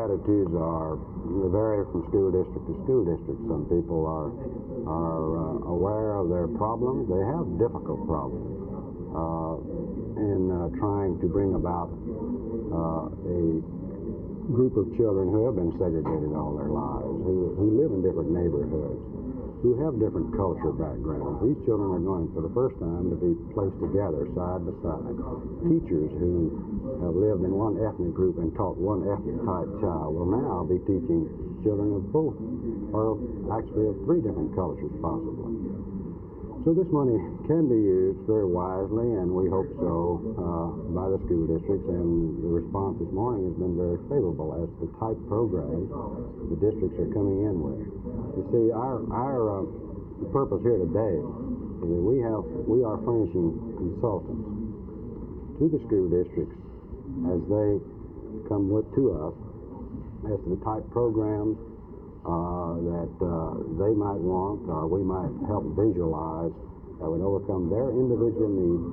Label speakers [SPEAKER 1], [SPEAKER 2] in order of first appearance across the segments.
[SPEAKER 1] attitudes vary from school district to school district. Some people are aware of their problems. They have difficult problems in trying to bring about a group of children who have been segregated all their lives, who live in different neighborhoods, who have different culture backgrounds. These children are going for the first time to be placed together side by side. Teachers who have lived in one ethnic group and taught one ethnic type child will now be teaching children of both, or actually of three different cultures possibly. So this money can be used very wisely, and we hope so by the school districts, and the response this morning has been very favorable as to the type programs the districts are coming in with. You see, our purpose here today is that we are furnishing consultants to the school districts as they come to us as to the type programs that they might want, or we might help visualize, that would overcome their individual needs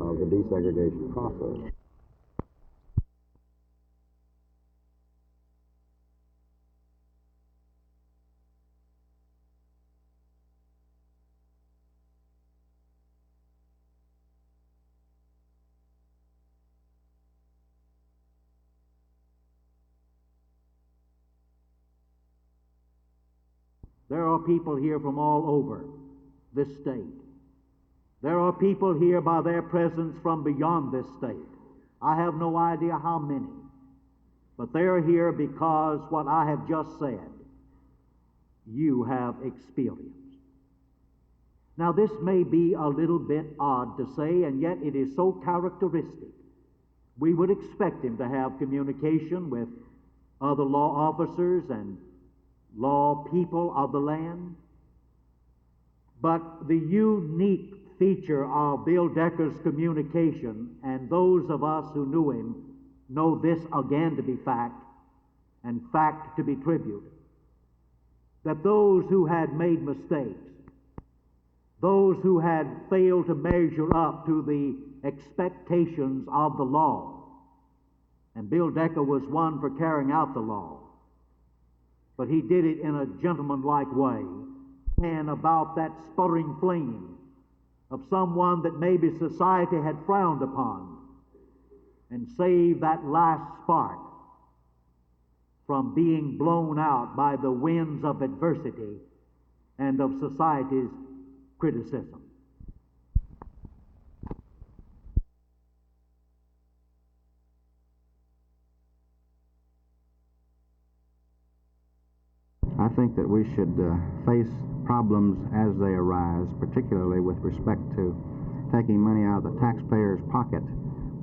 [SPEAKER 1] of the desegregation process.
[SPEAKER 2] There are people here from all over this state. There are people here by their presence from beyond this state. I have no idea how many, but they are here because what I have just said, you have experienced. Now, this may be a little bit odd to say, and yet it is so characteristic. We would expect him to have communication with other law officers and law people of the land. But the unique feature of Bill Decker's communication, and those of us who knew him know this again to be fact, and fact to be tribute, that those who had made mistakes, those who had failed to measure up to the expectations of the law, and Bill Decker was one for carrying out the law, but he did it in a gentlemanlike way, and about that sputtering flame of someone that maybe society had frowned upon, and save that last spark from being blown out by the winds of adversity and of society's criticism.
[SPEAKER 3] I think that we should face problems as they arise, particularly with respect to taking money out of the taxpayer's pocket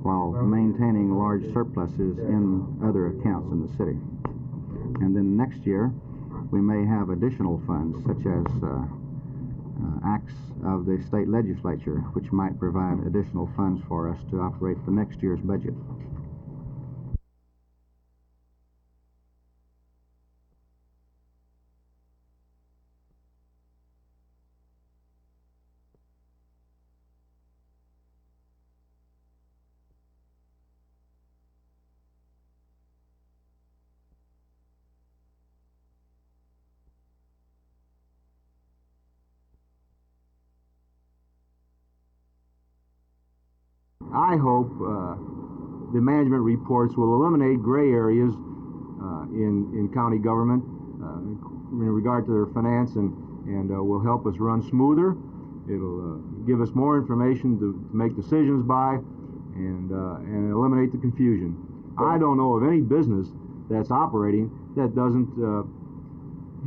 [SPEAKER 3] while maintaining large surpluses in other accounts in the city. And then next year, we may have additional funds, such as acts of the state legislature, which might provide additional funds for us to operate the next year's budget.
[SPEAKER 4] I hope the management reports will eliminate gray areas in county government in regard to their finance, and will help us run smoother. It'll give us more information to make decisions by, and eliminate the confusion. I don't know of any business that's operating that doesn't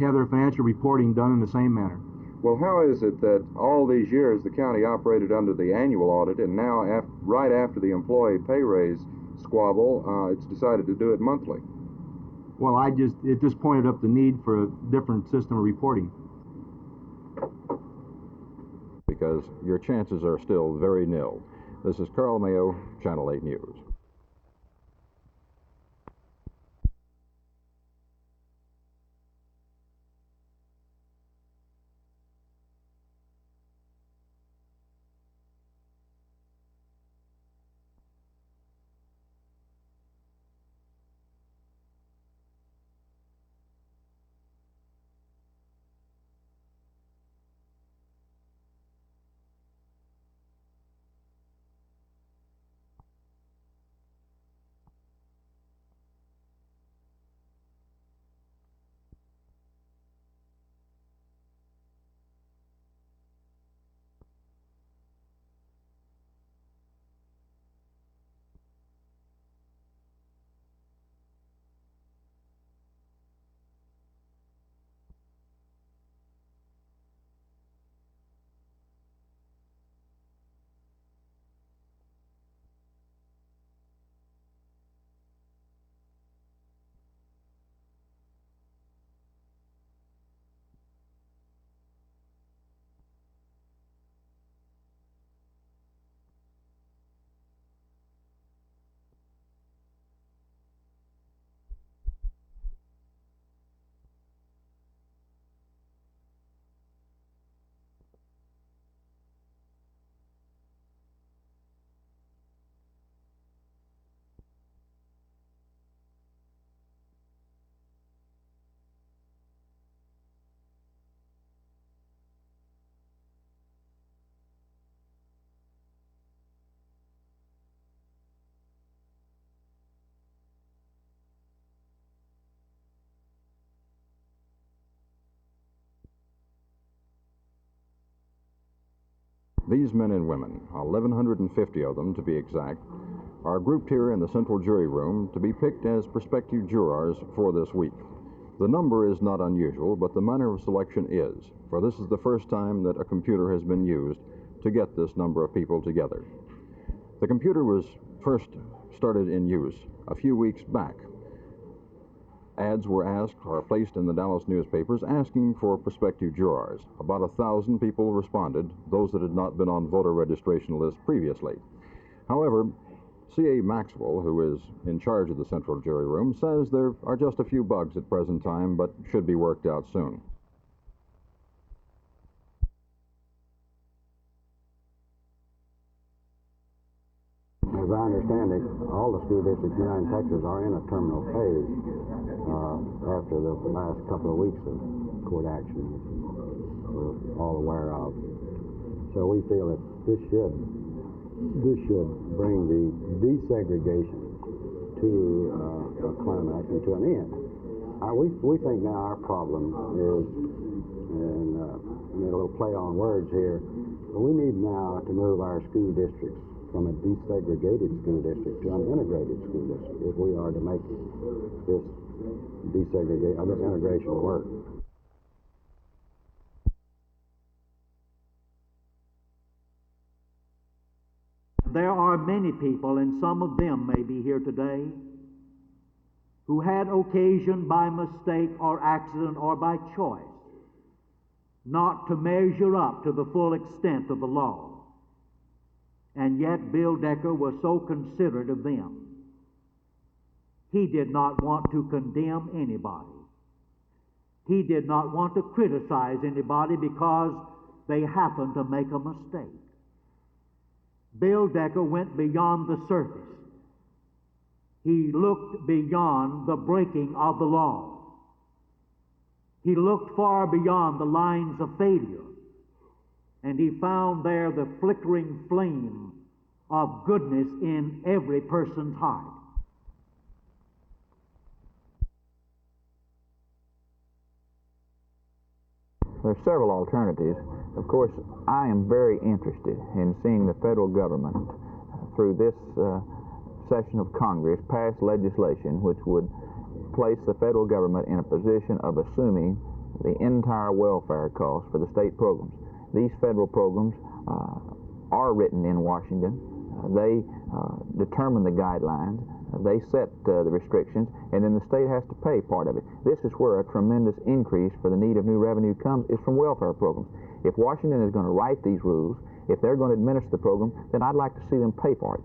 [SPEAKER 4] have their financial reporting done in the same manner.
[SPEAKER 5] Well, how is it that all these years the county operated under the annual audit, and now right after the employee pay raise squabble, it's decided to do it monthly?
[SPEAKER 4] Well, it just pointed up the need for a different system of reporting.
[SPEAKER 6] Because your chances are still very nil. This is Carl Mayo, Channel 8 News. These men and women, 1,150 of them to be exact, are grouped here in the central jury room to be picked as prospective jurors for this week. The number is not unusual, but the manner of selection is, for this is the first time that a computer has been used to get this number of people together. The computer was first started in use a few weeks back. Ads were asked or placed in the Dallas newspapers asking for prospective jurors. About 1,000 people responded, those that had not been on voter registration lists previously. However, C.A. Maxwell, who is in charge of the central jury room, says there are just a few bugs at present time, but should be worked out soon.
[SPEAKER 1] As I understand it, all the school districts here in Texas are in a terminal phase after the last couple of weeks of court action, which we're all aware of. So we feel that this should bring the desegregation to a climax and to an end. We think now our problem is, and I made a little play on words here, but we need now to move our school districts from a desegregated school district to an integrated school district if we are to make this this integration work.
[SPEAKER 2] There are many people, and some of them may be here today, who had occasion by mistake or accident or by choice not to measure up to the full extent of the law. And yet Bill Decker was so considerate of them. He did not want to condemn anybody. He did not want to criticize anybody because they happened to make a mistake. Bill Decker went beyond the surface. He looked beyond the breaking of the law. He looked far beyond the lines of failure, and he found there the flickering flame of goodness in every person's heart.
[SPEAKER 7] There are several alternatives. Of course, I am very interested in seeing the federal government, through this session of Congress, pass legislation which would place the federal government in a position of assuming the entire welfare costs for the state programs. These federal programs are written in Washington. They determine the guidelines. They set the restrictions, and then the state has to pay part of it. This is where a tremendous increase for the need of new revenue comes, is from welfare programs. If Washington is going to write these rules, if they're going to administer the program, then I'd like to see them pay for it.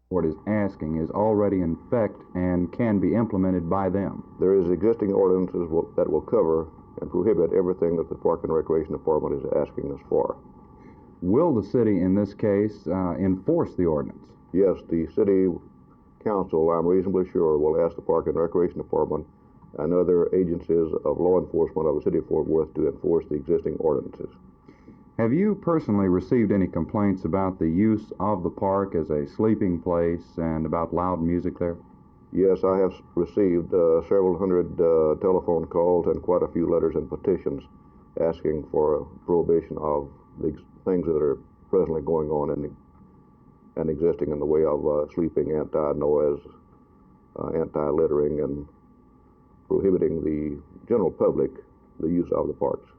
[SPEAKER 5] What is asking is already in effect and can be implemented by them.
[SPEAKER 8] There is existing ordinances that will cover and prohibit everything that the Park and Recreation Department is asking us for.
[SPEAKER 5] Will the city, in this case, enforce the ordinance?
[SPEAKER 8] Yes, the city council, I'm reasonably sure, will ask the Park and Recreation Department and other agencies of law enforcement of the city of Fort Worth to enforce the existing ordinances.
[SPEAKER 5] Have you personally received any complaints about the use of the park as a sleeping place and about loud music there?
[SPEAKER 8] Yes, I have received several hundred telephone calls and quite a few letters and petitions asking for a prohibition of the things that are presently going on and existing in the way of sleeping, anti-noise, anti-littering, and prohibiting the general public the use of the parks.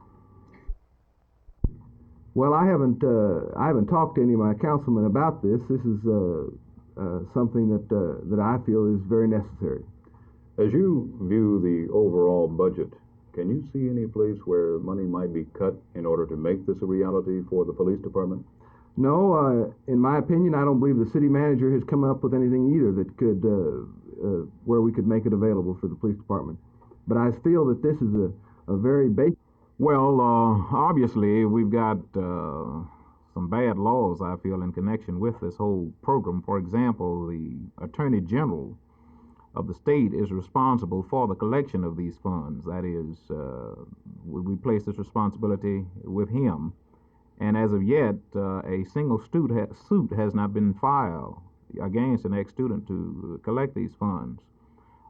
[SPEAKER 4] Well, I haven't talked to any of my councilmen about this. This is something that I feel is very necessary.
[SPEAKER 6] As you view the overall budget, can you see any place where money might be cut in order to make this a reality for the police department?
[SPEAKER 4] No, in my opinion, I don't believe the city manager has come up with anything either that could, where we could make it available for the police department. But I feel that this is a very basic.
[SPEAKER 7] Well, obviously, we've got some bad laws, I feel, in connection with this whole program. For example, the Attorney General of the state is responsible for the collection of these funds. That is, we place this responsibility with him. And as of yet, a single suit has not been filed against an ex-student to collect these funds.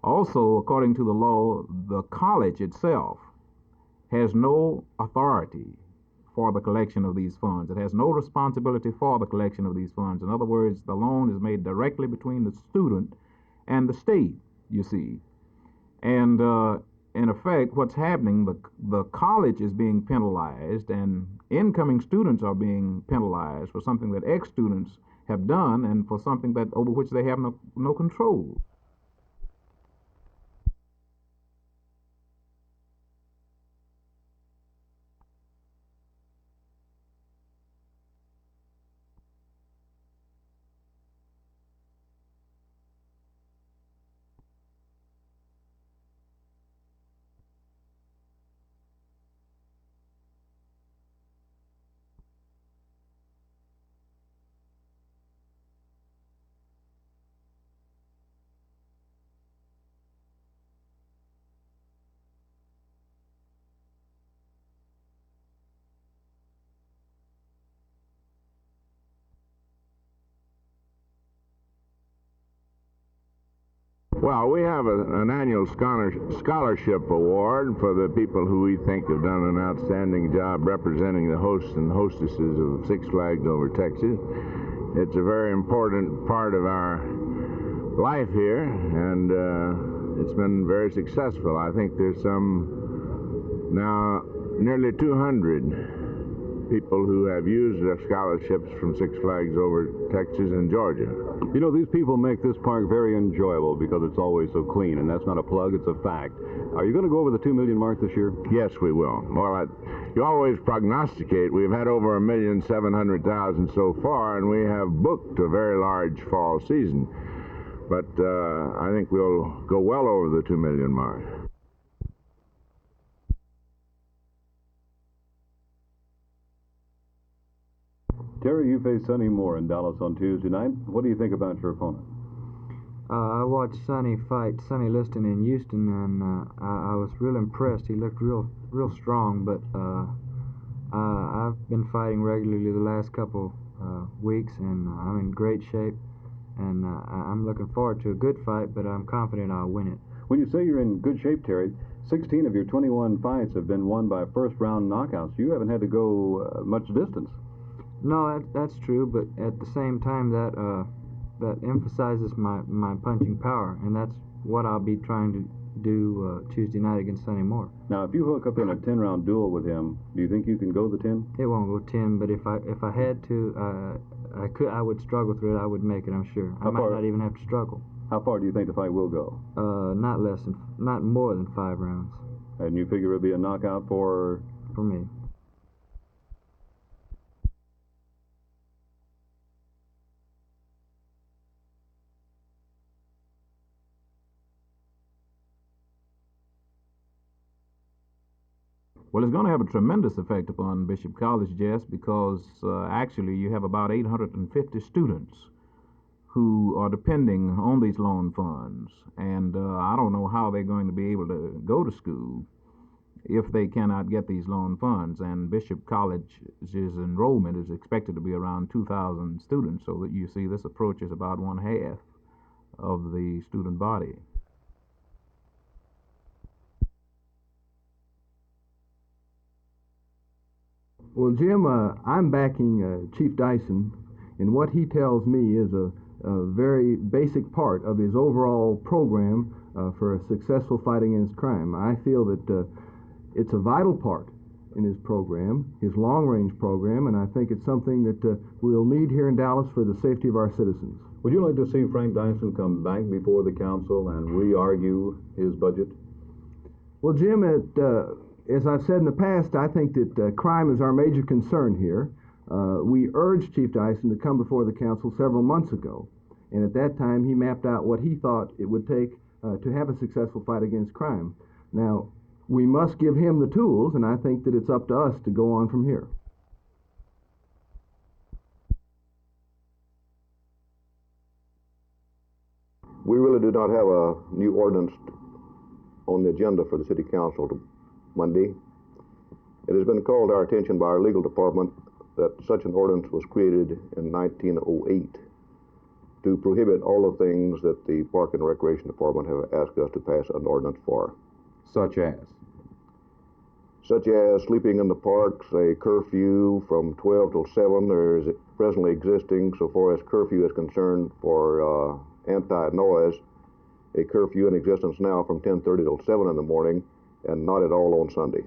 [SPEAKER 7] Also, according to the law, the college itself has no authority for the collection of these funds. It has no responsibility for the collection of these funds. In other words, the loan is made directly between the student and the state, you see. And in effect, what's happening, the college is being penalized and incoming students are being penalized for something that ex-students have done and for something that over which they have no control.
[SPEAKER 9] Well, we have an annual scholarship award for the people who we think have done an outstanding job representing the hosts and hostesses of Six Flags Over Texas. It's a very important part of our life here, and it's been very successful. I think there's some now nearly 200 people who have used their scholarships from Six Flags Over Texas and Georgia.
[SPEAKER 6] You know, these people make this park very enjoyable because it's always so clean, and that's not a plug, it's a fact. Are you going to go over the 2 million mark this year?
[SPEAKER 9] Yes, we will. Well, you always prognosticate. We've had over 1,700,000 so far, and we have booked a very large fall season. But I think we'll go well over the 2 million mark.
[SPEAKER 6] Terry, you face Sonny Moore in Dallas on Tuesday night. What do you think about your opponent?
[SPEAKER 10] I watched Sonny fight Sonny Liston in Houston, and I was real impressed. He looked real strong, but I've been fighting regularly the last couple weeks, and I'm in great shape, and I'm looking forward to a good fight, but I'm confident I'll win it.
[SPEAKER 6] When you say you're in good shape, Terry, 16 of your 21 fights have been won by first-round knockouts. You haven't had to go much distance.
[SPEAKER 10] No, that's true, but at the same time, that emphasizes my punching power, and that's what I'll be trying to do Tuesday night against Sonny Moore.
[SPEAKER 6] Now, if you hook up in a 10-round duel with him, do you think you can go the 10?
[SPEAKER 10] It won't go 10, but if I had to, I would struggle through it. I would make it, I'm sure. I might not even have to struggle.
[SPEAKER 6] How far do you think the fight will go?
[SPEAKER 10] Not more than 5 rounds.
[SPEAKER 6] And you figure it'll be a knockout for
[SPEAKER 10] me.
[SPEAKER 11] Well, it's going to have a tremendous effect upon Bishop College, Jess, because actually you have about 850 students who are depending on these loan funds. And I don't know how they're going to be able to go to school if they cannot get these loan funds. And Bishop College's enrollment is expected to be around 2,000 students, so that you see this approaches about one half of the student body.
[SPEAKER 4] Well, Jim, I'm backing Chief Dyson in what he tells me is a very basic part of his overall program for a successful fight against crime. I feel that it's a vital part in his program, his long-range program, and I think it's something that we'll need here in Dallas for the safety of our citizens.
[SPEAKER 6] Would you like to see Frank Dyson come back before the council and re-argue his budget?
[SPEAKER 4] Well, Jim, as I've said in the past, I think that crime is our major concern here. We urged Chief Dyson to come before the council several months ago, and at that time he mapped out what he thought it would take to have a successful fight against crime. Now, we must give him the tools, and I think that it's up to us to go on from here.
[SPEAKER 8] We really do not have a new ordinance on the agenda for the City Council Monday. It has been called to our attention by our legal department that such an ordinance was created in 1908 to prohibit all the things that the Park and Recreation Department have asked us to pass an ordinance for.
[SPEAKER 5] Such as?
[SPEAKER 8] Such as sleeping in the parks, a curfew from 12 till 7. There is presently existing, so far as curfew is concerned, for anti-noise, a curfew in existence now from 10:30 till 7 in the morning, and not at all on Sunday.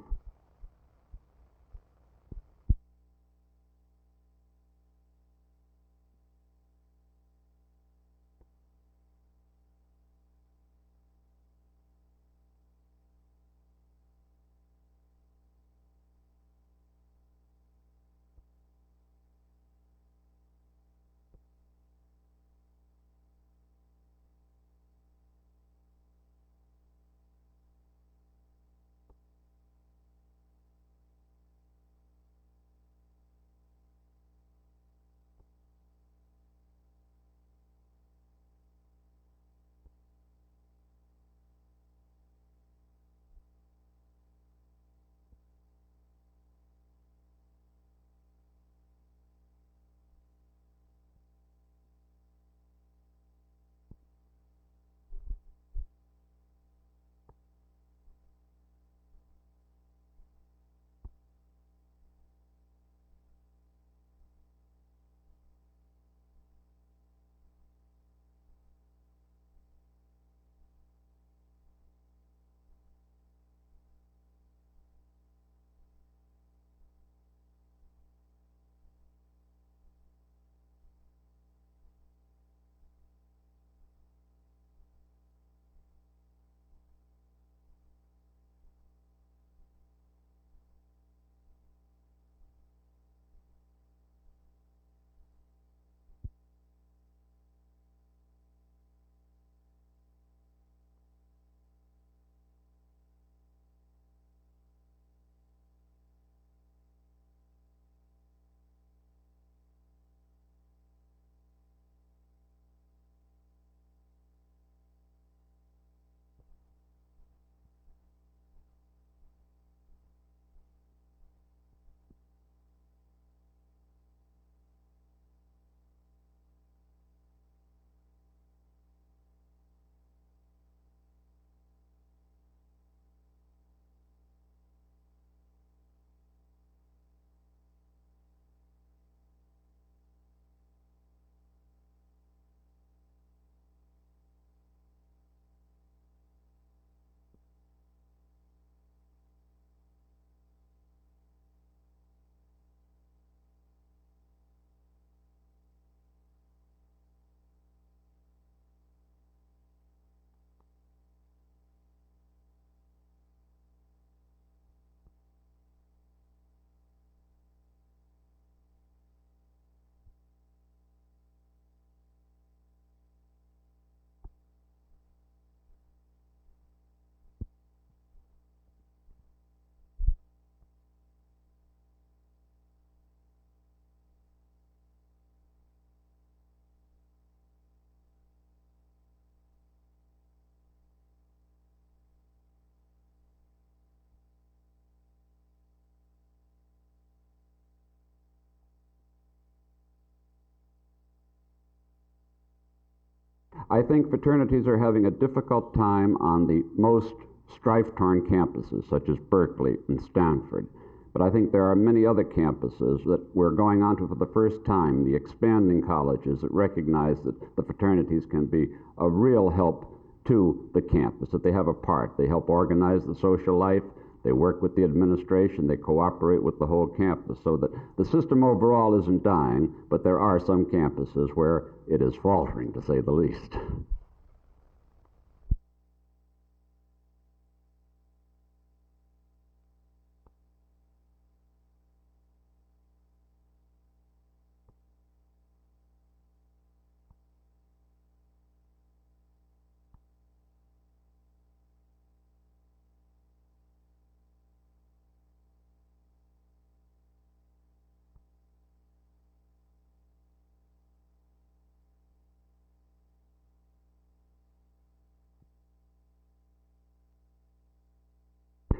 [SPEAKER 1] I think fraternities are having a difficult time on the most strife-torn campuses, such as Berkeley and Stanford. But I think there are many other campuses that we're going on to for the first time, the expanding colleges that recognize that the fraternities can be a real help to the campus, that they have a part. They help organize the social life, they work with the administration, they cooperate with the whole campus, so that the system overall isn't dying, but there are some campuses where it is faltering, to say the least.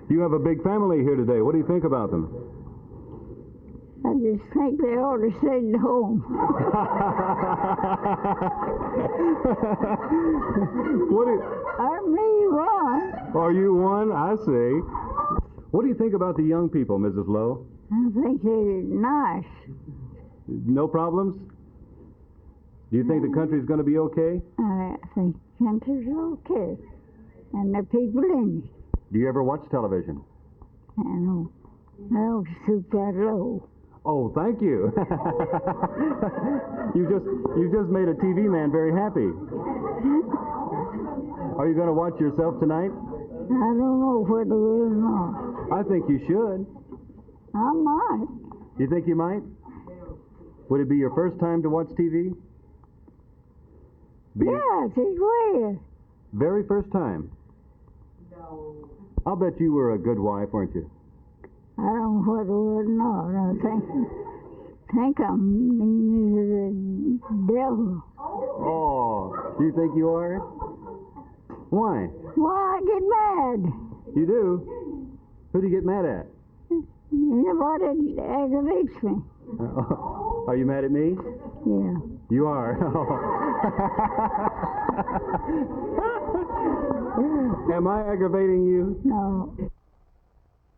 [SPEAKER 4] You have a big family here today. What do you think about them?
[SPEAKER 12] I just think they ought to stay at home. I'm me one.
[SPEAKER 4] Are you one? I see. What do you think about the young people, Mrs. Lowe?
[SPEAKER 12] I think they're nice.
[SPEAKER 4] No problems? Do you think the country's going to be okay?
[SPEAKER 12] I think the country's okay. And the people in it.
[SPEAKER 4] Do you ever watch television?
[SPEAKER 12] I don't stoop that low.
[SPEAKER 4] Oh, thank you. you just made a TV man very happy. Are you going to watch yourself tonight?
[SPEAKER 12] I don't know whether or not.
[SPEAKER 4] I think you should.
[SPEAKER 12] I might.
[SPEAKER 4] You think you might? Would it be your first time to watch TV?
[SPEAKER 12] Yes, it will.
[SPEAKER 4] Very first time? I'll bet you were a good wife, weren't you?
[SPEAKER 12] I don't know whether or not. I think I'm mean as the devil.
[SPEAKER 4] Oh, you think you are? Why?
[SPEAKER 12] Why, I get mad.
[SPEAKER 4] You do? Who do you get mad at?
[SPEAKER 12] Anybody that aggravates me.
[SPEAKER 4] Are you mad at me?
[SPEAKER 12] Yeah.
[SPEAKER 4] You are? Am I aggravating you?
[SPEAKER 12] No.